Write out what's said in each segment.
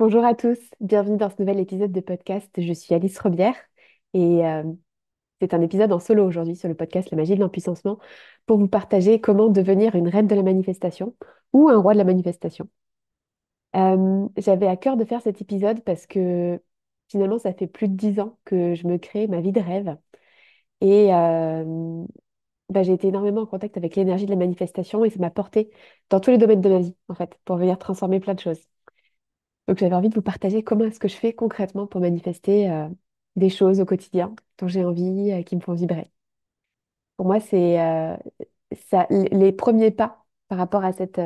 Bonjour à tous, bienvenue dans ce nouvel épisode de podcast. Je suis Alice Robière et c'est un épisode en solo aujourd'hui sur le podcast La magie de l'empuissancement pour vous partager comment devenir une reine de la manifestation ou un roi de la manifestation. J'avais à cœur de faire cet épisode parce que finalement ça fait plus de 10 ans que je me crée ma vie de rêve et j'ai été énormément en contact avec l'énergie de la manifestation et ça m'a porté dans tous les domaines de ma vie en fait pour venir transformer plein de choses. Donc j'avais envie de vous partager comment est-ce que je fais concrètement pour manifester des choses au quotidien dont j'ai envie, qui me font vibrer. Pour moi, c'est ça, les premiers pas par rapport à cette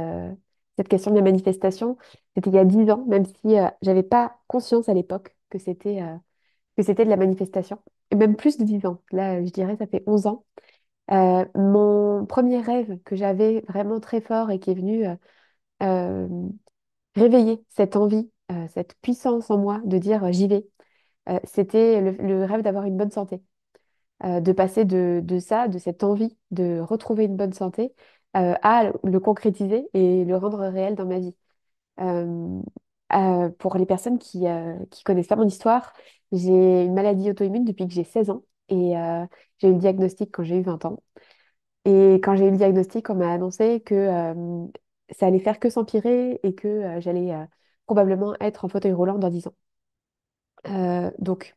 question de la manifestation, c'était il y a 10 ans, même si j'avais pas conscience à l'époque que c'était de la manifestation. Et même plus de 10 ans. Là, je dirais, ça fait 11 ans. Mon premier rêve que j'avais vraiment très fort et qui est venu euh, réveiller cette envie, cette puissance en moi de dire j'y vais. C'était le rêve d'avoir une bonne santé, de passer de ça, de cette envie de retrouver une bonne santé, à le concrétiser et le rendre réel dans ma vie. Euh, pour les personnes qui connaissent pas mon histoire, j'ai une maladie auto-immune depuis que j'ai 16 ans et j'ai eu le diagnostic quand j'ai eu 20 ans. Et quand j'ai eu le diagnostic, on m'a annoncé que ça allait faire que s'empirer et que j'allais probablement être en fauteuil roulant dans 10 ans. Donc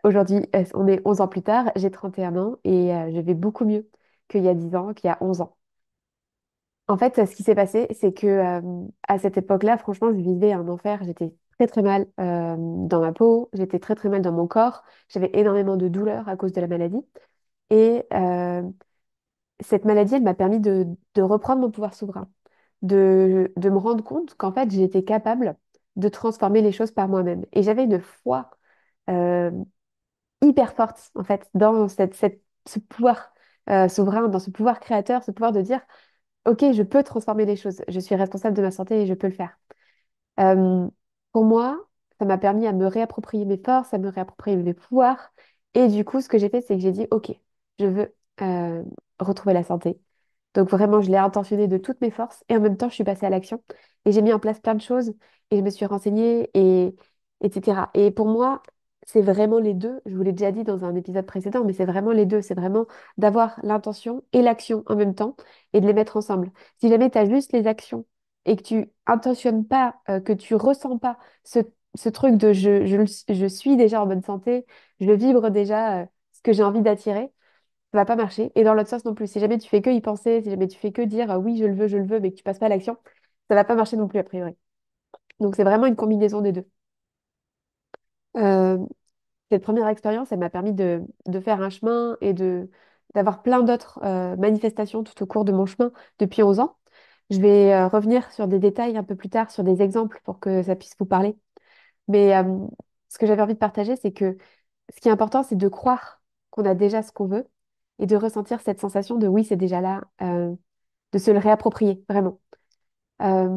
aujourd'hui, on est 11 ans plus tard, j'ai 31 ans et je vais beaucoup mieux qu'il y a 10 ans, qu'il y a 11 ans. En fait, ce qui s'est passé, c'est que à cette époque-là, franchement, je vivais un enfer. J'étais très très mal dans ma peau, j'étais très très mal dans mon corps, j'avais énormément de douleurs à cause de la maladie. Et cette maladie, elle m'a permis de reprendre mon pouvoir souverain, de me rendre compte qu'en fait, j'étais capable de transformer les choses par moi-même. Et j'avais une foi euh, hyper forte, en fait, dans ce pouvoir souverain, dans ce pouvoir créateur, ce pouvoir de dire, OK, je peux transformer les choses, je suis responsable de ma santé et je peux le faire. Euh, pour moi, ça m'a permis à me réapproprier mes forces, à me réapproprier mes pouvoirs. Et du coup, ce que j'ai fait, c'est que j'ai dit, OK, je veux retrouver la santé. Donc vraiment, je l'ai intentionné de toutes mes forces et en même temps, je suis passée à l'action et j'ai mis en place plein de choses et je me suis renseignée et etc. Et pour moi, c'est vraiment les deux. Je vous l'ai déjà dit dans un épisode précédent, mais c'est vraiment les deux. C'est vraiment d'avoir l'intention et l'action en même temps et de les mettre ensemble. Si jamais tu as juste les actions et que tu intentionnes pas, que tu ressens pas ce, ce truc de je suis déjà en bonne santé, je vibre déjà ce que j'ai envie d'attirer, ça va pas marcher. Et dans l'autre sens non plus. Si jamais tu fais que y penser, si jamais tu fais que dire oui, je le veux, mais que tu passes pas à l'action, ça va pas marcher non plus a priori. Donc c'est vraiment une combinaison des deux. Euh, cette première expérience, elle m'a permis de faire un chemin et d'avoir plein d'autres manifestations tout au cours de mon chemin depuis 11 ans. Je vais revenir sur des détails un peu plus tard, sur des exemples pour que ça puisse vous parler. Mais ce que j'avais envie de partager, c'est que ce qui est important, c'est de croire qu'on a déjà ce qu'on veut et de ressentir cette sensation de oui, c'est déjà là, de se le réapproprier, vraiment. Euh,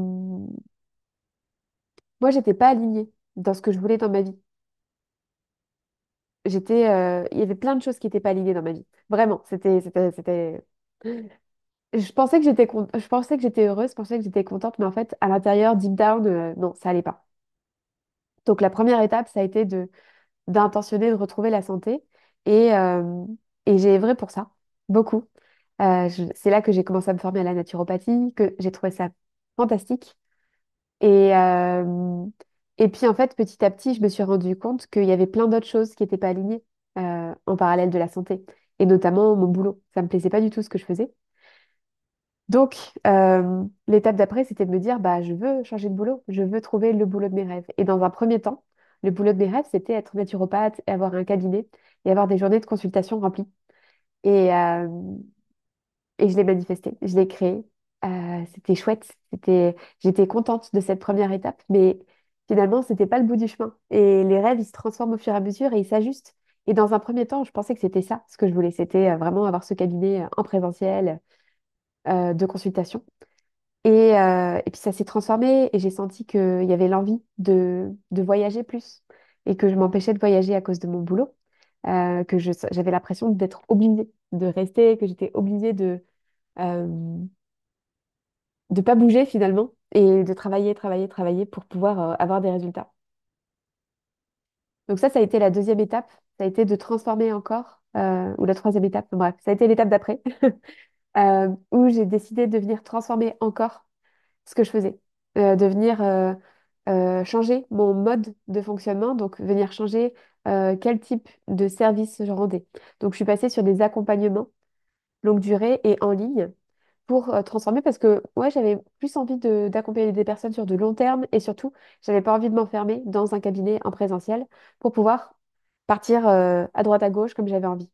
moi, j'étais pas alignée dans ce que je voulais dans ma vie. Il y avait plein de choses qui n'étaient pas alignées dans ma vie. Vraiment, c'était. Je pensais que j'étais heureuse, je pensais que j'étais contente, mais en fait, à l'intérieur, deep down, non, ça allait pas. Donc, la première étape, ça a été d'intentionner de retrouver la santé. Et, euh, et j'ai œuvré pour ça, beaucoup. C'est là que j'ai commencé à me former à la naturopathie, que j'ai trouvé ça fantastique. Et, euh, et puis, en fait, petit à petit, je me suis rendu compte qu'il y avait plein d'autres choses qui n'étaient pas alignées en parallèle de la santé, et notamment mon boulot. Ça me plaisait pas du tout ce que je faisais. Donc, l'étape d'après, c'était de me dire, bah, je veux changer de boulot, je veux trouver le boulot de mes rêves. Et dans un premier temps, le boulot de mes rêves, c'était être naturopathe et avoir un cabinet et avoir des journées de consultation remplies. Et, euh, et je l'ai manifesté, je l'ai créé. C'était chouette, j'étais contente de cette première étape, mais finalement, c'était pas le bout du chemin. Et les rêves, ils se transforment au fur et à mesure et ils s'ajustent. Et dans un premier temps, je pensais que c'était ça, ce que je voulais, c'était vraiment avoir ce cabinet en présentiel de consultation. Et puis ça s'est transformé et j'ai senti qu'il y avait l'envie de voyager plus et que je m'empêchais de voyager à cause de mon boulot, j'avais l'impression d'être obligée de rester, que j'étais obligée euh, de pas bouger finalement et de travailler, travailler, travailler pour pouvoir avoir des résultats. Donc ça a été la deuxième étape. Ça a été de transformer encore, ou la troisième étape, bref, ça a été l'étape d'après, où j'ai décidé de venir transformer encore ce que je faisais, de venir changer mon mode de fonctionnement, donc venir changer quel type de service je rendais. Donc je suis passée sur des accompagnements longue durée et en ligne pour transformer parce que ouais, j'avais plus envie d'accompagner des personnes sur de long terme et surtout, j'avais pas envie de m'enfermer dans un cabinet en présentiel pour pouvoir partir à droite à gauche comme j'avais envie.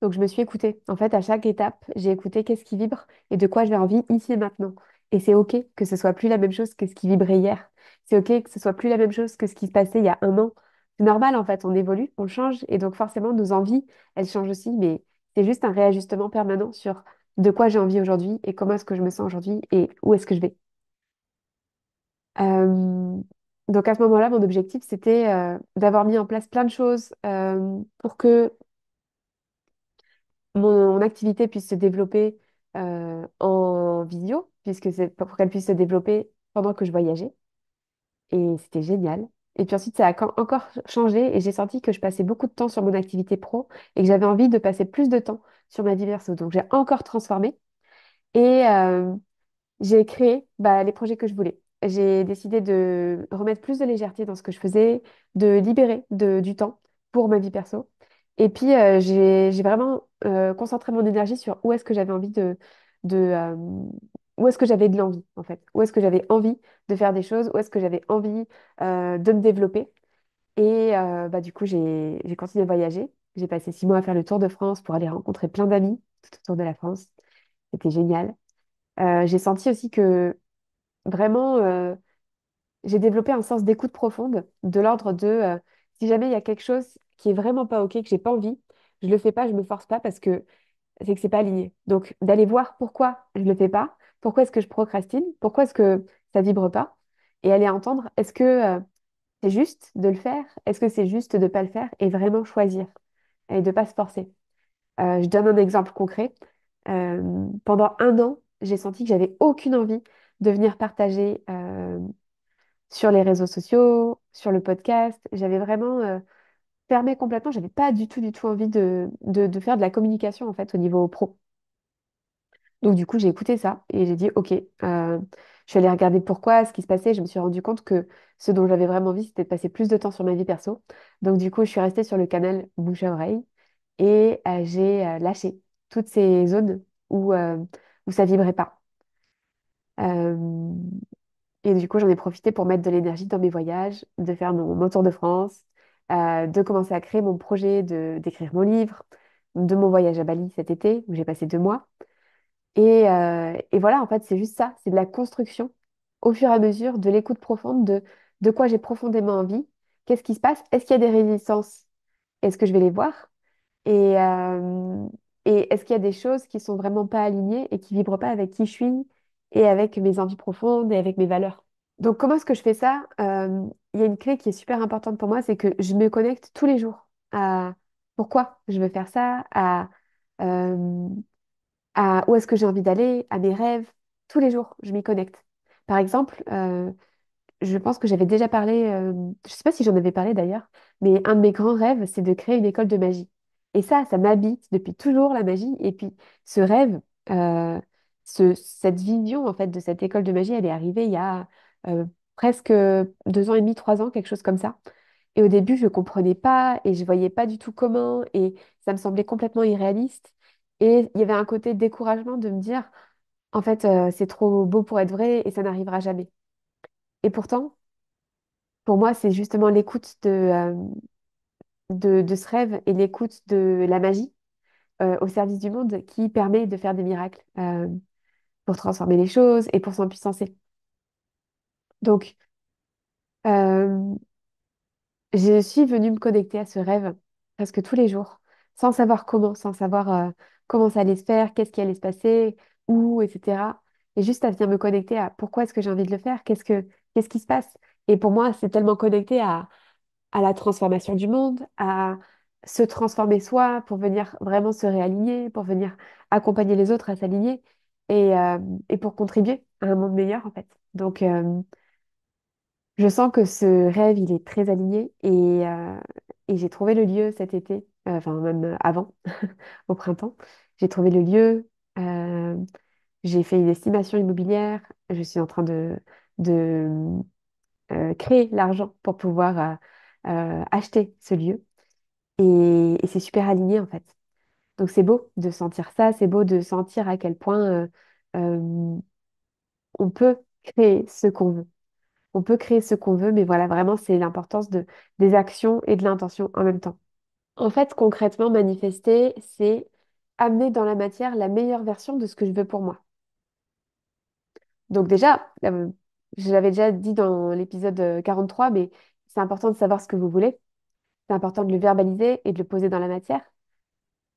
Donc, je me suis écoutée. En fait, à chaque étape, j'ai écouté qu'est-ce qui vibre et de quoi j'ai envie ici et maintenant. Et c'est OK que ce soit plus la même chose que ce qui vibrait hier. C'est OK que ce soit plus la même chose que ce qui se passait il y a un an. C'est normal, en fait, on évolue, on change. Et donc, forcément, nos envies, elles changent aussi. Mais c'est juste un réajustement permanent sur de quoi j'ai envie aujourd'hui et comment est-ce que je me sens aujourd'hui et où est-ce que je vais. Euh, donc, à ce moment-là, mon objectif, c'était d'avoir mis en place plein de choses pour que mon activité puisse se développer en visio, puisque c'est pour qu'elle puisse se développer pendant que je voyageais. Et c'était génial. Et puis ensuite, ça a encore changé et j'ai senti que je passais beaucoup de temps sur mon activité pro et que j'avais envie de passer plus de temps sur ma vie perso. Donc, j'ai encore transformé. Et j'ai créé les projets que je voulais. J'ai décidé de remettre plus de légèreté dans ce que je faisais, de libérer du temps pour ma vie perso. Et puis, j'ai vraiment concentré mon énergie sur où est-ce que j'avais envie de où est-ce que j'avais de l'envie, en fait. Où est-ce que j'avais envie de faire des choses, où est-ce que j'avais envie de me développer. Et du coup, j'ai continué à voyager. J'ai passé 6 mois à faire le tour de France pour aller rencontrer plein d'amis tout autour de la France. C'était génial. J'ai senti aussi que vraiment, j'ai développé un sens d'écoute profonde, de l'ordre de si jamais il y a quelque chose qui est vraiment pas OK, que j'ai pas envie, je le fais pas, je me force pas parce que c'est que c'est pas aligné. Donc d'aller voir pourquoi je le fais pas, pourquoi est-ce que je procrastine, pourquoi est-ce que ça vibre pas, et aller entendre est-ce que c'est juste de le faire, est-ce que c'est juste de pas le faire, et vraiment choisir et de pas se forcer. Je donne un exemple concret. Pendant un an, j'ai senti que j'avais aucune envie de venir partager sur les réseaux sociaux, sur le podcast. J'avais vraiment fermé complètement. J'avais pas du tout envie de faire de la communication en fait au niveau pro. Donc du coup, j'ai écouté ça et j'ai dit OK. Je suis allée regarder pourquoi, ce qui se passait. Je me suis rendu compte que ce dont j'avais vraiment envie, c'était de passer plus de temps sur ma vie perso. Donc du coup, je suis restée sur le canal bouche à oreille et j'ai lâché toutes ces zones où ça vibrait pas. Euh, Et du coup, j'en ai profité pour mettre de l'énergie dans mes voyages, de faire mon tour de France, de commencer à créer mon projet, d'écrire mon livre, de mon voyage à Bali cet été, où j'ai passé 2 mois. Et voilà, en fait, c'est juste ça, c'est de la construction au fur et à mesure, de l'écoute profonde de quoi j'ai profondément envie. Qu'est-ce qui se passe? Est-ce qu'il y a des résistances? Est-ce que je vais les voir? Et, euh, et est-ce qu'il y a des choses qui sont vraiment pas alignées et qui vibrent pas avec qui je suis et avec mes envies profondes et avec mes valeurs? Donc, comment est-ce que je fais ça? Il y a une clé qui est super importante pour moi, c'est que je me connecte tous les jours à pourquoi je veux faire ça, euh, à où est-ce que j'ai envie d'aller, à mes rêves. Tous les jours, je m'y connecte. Par exemple, je pense que j'avais déjà parlé, je sais pas si j'en avais parlé d'ailleurs, mais un de mes grands rêves, c'est de créer une école de magie. Et ça m'habite depuis toujours la magie. Et puis ce rêve, euh, cette vision en fait de cette école de magie, elle est arrivée il y a euh, presque 2 ans et demi, 3 ans, quelque chose comme ça. Et au début, je comprenais pas et je voyais pas du tout comment et ça me semblait complètement irréaliste. Et il y avait un côté découragement de me dire, en fait, c'est trop beau pour être vrai et ça n'arrivera jamais. Et pourtant, pour moi, c'est justement l'écoute de ce rêve et l'écoute de la magie au service du monde qui permet de faire des miracles pour transformer les choses et pour s'empuissancer. Donc, euh, je suis venue me connecter à ce rêve presque tous les jours, sans savoir comment, sans savoir comment ça allait se faire, qu'est-ce qui allait se passer, où, etc. Et juste à venir me connecter à pourquoi est-ce que j'ai envie de le faire, qu'est-ce qui se passe. Et pour moi, c'est tellement connecté à la transformation du monde, à se transformer soi pour venir vraiment se réaligner, pour venir accompagner les autres à s'aligner. et, et pour contribuer à un monde meilleur, en fait. Donc, je sens que ce rêve, il est très aligné et j'ai trouvé le lieu cet été, enfin même avant, au printemps. J'ai trouvé le lieu, j'ai fait une estimation immobilière, je suis en train de créer l'argent pour pouvoir acheter ce lieu et c'est super aligné en fait. Donc c'est beau de sentir ça, c'est beau de sentir à quel point euh, on peut créer ce qu'on veut. On peut créer ce qu'on veut, mais voilà, vraiment, c'est l'importance des actions et de l'intention en même temps. En fait, concrètement, manifester, c'est amener dans la matière la meilleure version de ce que je veux pour moi. Donc déjà, je l'avais déjà dit dans l'épisode 43, mais c'est important de savoir ce que vous voulez. C'est important de le verbaliser et de le poser dans la matière.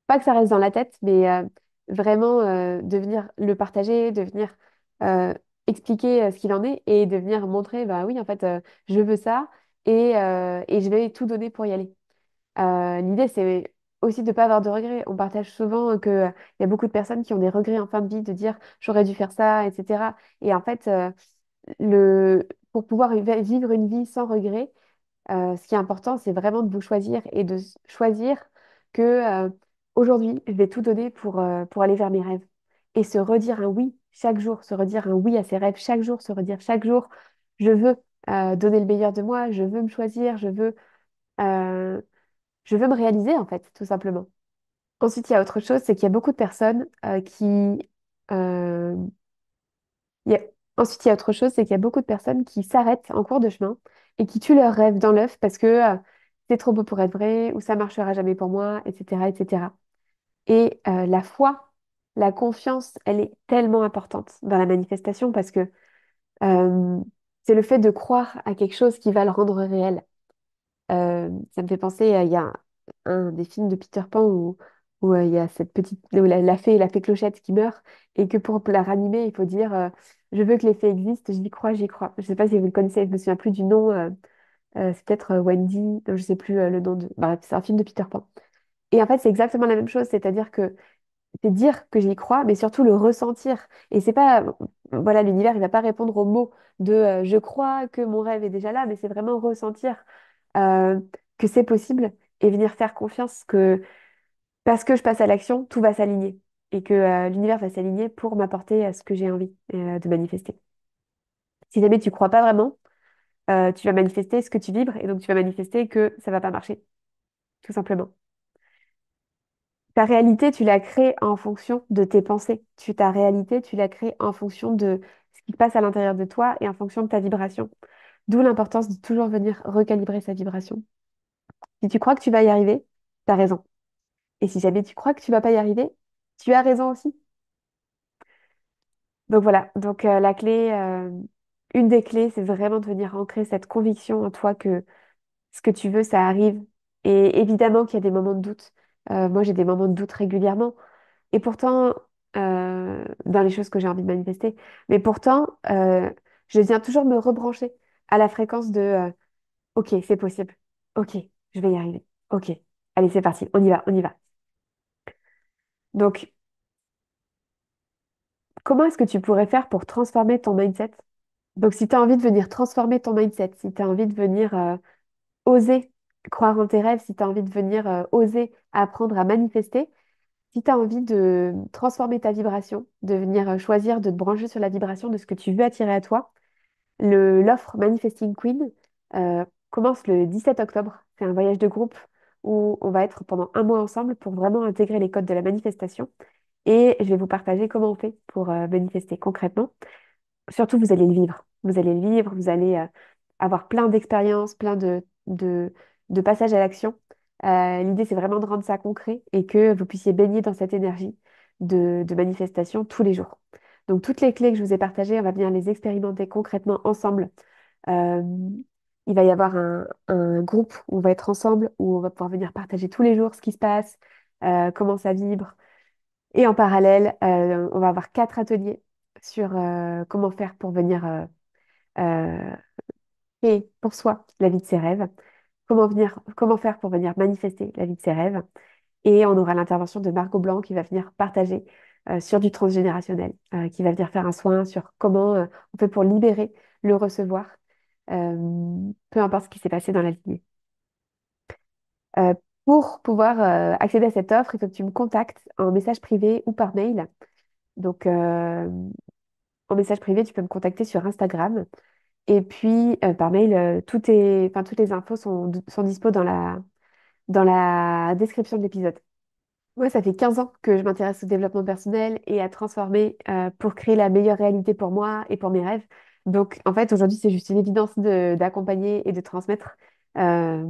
Pas que ça reste dans la tête, mais vraiment de venir le partager, de venir euh, expliquer ce qu'il en est et de venir montrer, bah oui, en fait, je veux ça et je vais tout donner pour y aller. L'idée, c'est aussi de ne pas avoir de regrets. On partage souvent qu'il y a beaucoup de personnes qui ont des regrets en fin de vie, de dire j'aurais dû faire ça, etc. Et en fait, pour pouvoir vivre une vie sans regrets, ce qui est important, c'est vraiment de vous choisir et de choisir que aujourd'hui, je vais tout donner pour aller vers mes rêves. Et se redire un oui chaque jour, se redire un oui à ses rêves chaque jour, se redire chaque jour, je veux donner le meilleur de moi, je veux me choisir, euh, je veux me réaliser en fait, tout simplement. Ensuite, il y a autre chose, c'est qu'il y a beaucoup de personnes euh, il y a- Ensuite, il y a autre chose, c'est qu'il y a beaucoup de personnes qui s'arrêtent en cours de chemin et qui tuent leurs rêves dans l'œuf parce que c'est trop beau pour être vrai ou ça marchera jamais pour moi, etc., etc. Et la foi, la confiance, elle est tellement importante dans la manifestation parce que euh, c'est le fait de croire à quelque chose qui va le rendre réel. Ça me fait penser, il y a un des films de Peter Pan où il y a cette petite, où la fée Clochette qui meurt et que pour la ranimer, il faut dire je veux que les fées existent, j'y crois, j'y crois. Je sais pas si vous le connaissez, je me souviens plus du nom, c'est peut-être Wendy, non, je sais plus le nom de. Bref, c'est un film de Peter Pan. Et en fait, c'est exactement la même chose, c'est-à-dire que c'est dire que j'y crois, mais surtout le ressentir. Et c'est pas, voilà, l'univers, il va pas répondre aux mots de je crois que mon rêve est déjà là, mais c'est vraiment ressentir euh, que c'est possible et venir faire confiance que parce que je passe à l'action, tout va s'aligner et que l'univers va s'aligner pour m'apporter ce que j'ai envie de manifester. Si jamais tu crois pas vraiment, tu vas manifester ce que tu vibres et donc tu vas manifester que ça va pas marcher, tout simplement. Ta réalité, tu la crées en fonction de tes pensées. Ta réalité, tu la crées en fonction de ce qui se passe à l'intérieur de toi et en fonction de ta vibration. D'où l'importance de toujours venir recalibrer sa vibration. Si tu crois que tu vas y arriver, tu as raison. Et si jamais tu crois que tu vas pas y arriver, tu as raison aussi. Donc voilà, donc la clé, une des clés, c'est vraiment de venir ancrer cette conviction en toi que ce que tu veux, ça arrive. Et évidemment qu'il y a des moments de doute. Moi, j'ai des moments de doute régulièrement. Et pourtant, dans les choses que j'ai envie de manifester, mais pourtant, je viens toujours me rebrancher à la fréquence de OK, c'est possible. OK, je vais y arriver. OK, allez, c'est parti, on y va, on y va. Donc, comment est-ce que tu pourrais faire pour transformer ton mindset? Donc, si tu as envie de venir transformer ton mindset, si tu as envie de venir oser croire en tes rêves, si tu as envie de venir oser apprendre à manifester, si tu as envie de transformer ta vibration, de venir choisir de te brancher sur la vibration de ce que tu veux attirer à toi, l'offre Manifesting Queen commence le 17 octobre. C'est un voyage de groupe où on va être pendant un mois ensemble pour vraiment intégrer les codes de la manifestation. Et je vais vous partager comment on fait pour manifester concrètement. Surtout, vous allez le vivre. Vous allez le vivre, vous allez avoir plein d'expériences, plein de passages à l'action. L'idée, c'est vraiment de rendre ça concret et que vous puissiez baigner dans cette énergie de manifestation tous les jours. Donc, toutes les clés que je vous ai partagées, on va venir les expérimenter concrètement ensemble. Euh, il va y avoir un groupe où on va être ensemble, où on va pouvoir venir partager tous les jours ce qui se passe, comment ça vibre. Et en parallèle, on va avoir 4 ateliers sur comment faire pour venir euh, créer pour soi la vie de ses rêves, comment faire pour venir manifester la vie de ses rêves. Et on aura l'intervention de Margot Blanc qui va venir partager. sur du transgénérationnel, qui va venir faire un soin sur comment on fait pour libérer le recevoir, peu importe ce qui s'est passé dans la lignée. Euh, pour pouvoir accéder à cette offre, il faut que tu me contactes en message privé ou par mail. Donc, en message privé, tu peux me contacter sur Instagram. Et puis, par mail, enfin, toutes les infos sont dispo dans la description de l'épisode. Moi, ça fait 15 ans que je m'intéresse au développement personnel et à transformer pour créer la meilleure réalité pour moi et pour mes rêves. Donc, en fait, aujourd'hui, c'est juste une évidence d'accompagner et de transmettre euh,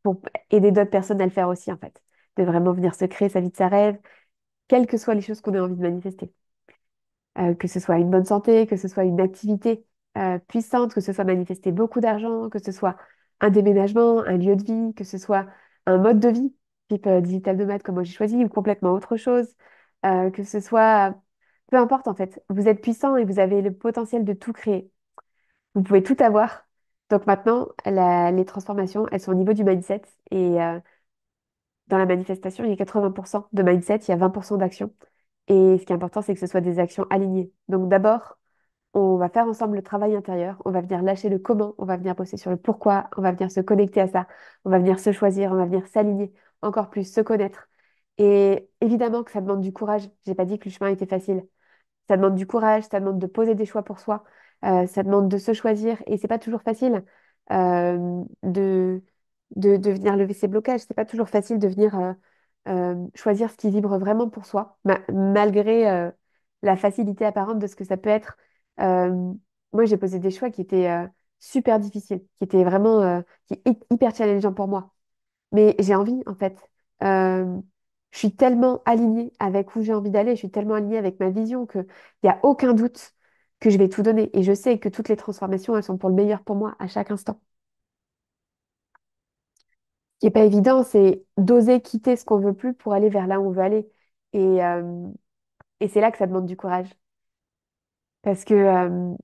pour aider d'autres personnes à le faire aussi, en fait. De vraiment venir se créer sa vie de sa rêve, quelles que soient les choses qu'on ait envie de manifester. Que ce soit une bonne santé, que ce soit une activité puissante, que ce soit manifester beaucoup d'argent, que ce soit un déménagement, un lieu de vie, que ce soit un mode de vie, type digital nomade comme moi j'ai choisi, ou complètement autre chose, que ce soit, peu importe en fait, vous êtes puissant et vous avez le potentiel de tout créer. Vous pouvez tout avoir. Donc maintenant, les transformations, elles sont au niveau du mindset et dans la manifestation, il y a 80% de mindset, il y a 20% d'action. Et ce qui est important, c'est que ce soit des actions alignées. Donc d'abord, on va faire ensemble le travail intérieur, on va venir lâcher le comment, on va venir bosser sur le pourquoi, on va venir se connecter à ça, on va venir se choisir, on va venir s'aligner encore plus, se connaître. Et évidemment que ça demande du courage. J'ai pas dit que le chemin était facile. Ça demande du courage, ça demande de poser des choix pour soi, ça demande de se choisir et c'est pas toujours facile euh, de, de venir lever ses blocages. C'est pas toujours facile de venir choisir ce qui vibre vraiment pour soi, malgré la facilité apparente de ce que ça peut être. Euh, Moi, j'ai posé des choix qui étaient super difficiles, qui étaient vraiment hyper challengeants pour moi. Mais j'ai envie, en fait. Euh, je suis tellement alignée avec où j'ai envie d'aller, je suis tellement alignée avec ma vision qu'il n'y a aucun doute que je vais tout donner. Et je sais que toutes les transformations, elles sont pour le meilleur pour moi à chaque instant. Ce qui n'est pas évident, c'est d'oser quitter ce qu'on veut plus pour aller vers là où on veut aller. Et, euh, et c'est là que ça demande du courage. Parce que,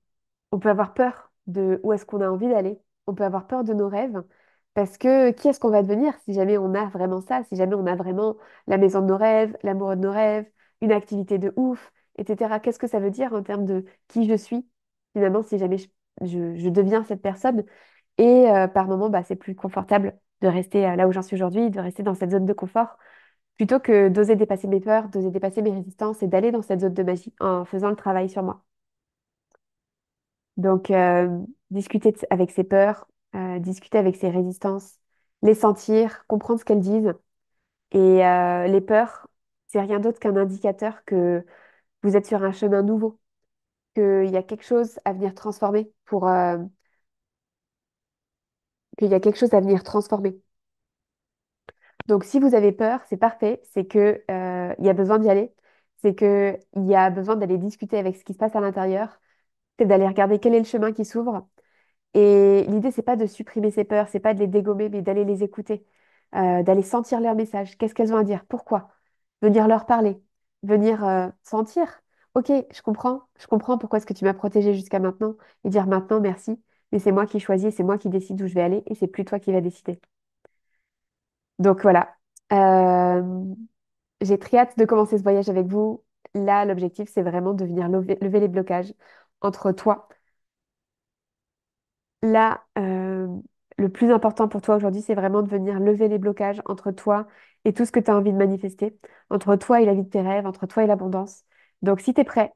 on peut avoir peur de où est-ce qu'on a envie d'aller. On peut avoir peur de nos rêves. Parce que qui est-ce qu'on va devenir si jamais on a vraiment ça, si jamais on a vraiment la maison de nos rêves, l'amoureux de nos rêves, une activité de ouf, etc. Qu'est-ce que ça veut dire en termes de qui je suis, finalement, si jamais je deviens cette personne. Et par moment, bah, c'est plus confortable de rester là où j'en suis aujourd'hui, de rester dans cette zone de confort, plutôt que d'oser dépasser mes peurs, d'oser dépasser mes résistances et d'aller dans cette zone de magie en faisant le travail sur moi. Donc, discuter avec ses peurs, discuter avec ses résistances, les sentir, comprendre ce qu'elles disent. Et les peurs, c'est rien d'autre qu'un indicateur que vous êtes sur un chemin nouveau, qu'il y a quelque chose à venir transformer qu'il y a quelque chose à venir transformer. Donc, si vous avez peur, c'est parfait, c'est que, il y a besoin d'y aller, c'est que il y a besoin d'aller discuter avec ce qui se passe à l'intérieur, c'est d'aller regarder quel est le chemin qui s'ouvre. Et l'idée, c'est pas de supprimer ces peurs, c'est pas de les dégommer, mais d'aller les écouter, d'aller sentir leurs messages. Qu'est-ce qu'elles ont à dire? Pourquoi? Venir leur parler, venir sentir. Ok, je comprends pourquoi est-ce que tu m'as protégé jusqu'à maintenant et dire maintenant merci, mais c'est moi qui choisis, c'est moi qui décide où je vais aller et c'est plus toi qui vas décider. Donc voilà. Euh, j'ai très hâte de commencer ce voyage avec vous. Là, l'objectif, c'est vraiment de venir lever les blocages entre toi. Là, le plus important pour toi aujourd'hui, c'est vraiment de venir lever les blocages entre toi et tout ce que tu as envie de manifester, entre toi et la vie de tes rêves, entre toi et l'abondance. Donc, si tu es prêt,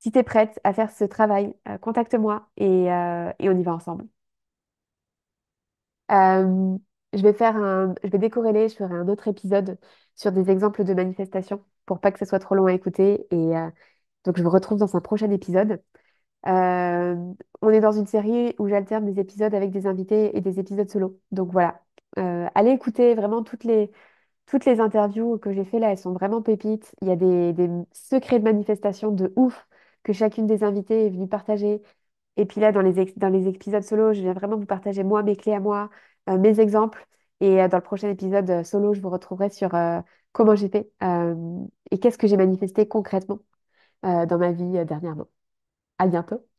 si tu es prête à faire ce travail, contacte-moi et on y va ensemble. Euh, je vais décorréler, je ferai un autre épisode sur des exemples de manifestations pour pas que ce soit trop long à écouter. Et donc, je vous retrouve dans un prochain épisode. Euh, on est dans une série où j'alterne des épisodes avec des invités et des épisodes solo. Donc voilà. Allez écouter vraiment toutes les interviews que j'ai fait là, elles sont vraiment pépites. Il y a des secrets de manifestation de ouf que chacune des invitées est venue partager. Et puis là, dans les épisodes solo, je viens vraiment vous partager moi, mes clés à moi, mes exemples. Et dans le prochain épisode solo, je vous retrouverai sur comment j'ai fait et qu'est-ce que j'ai manifesté concrètement dans ma vie dernièrement. À bientôt.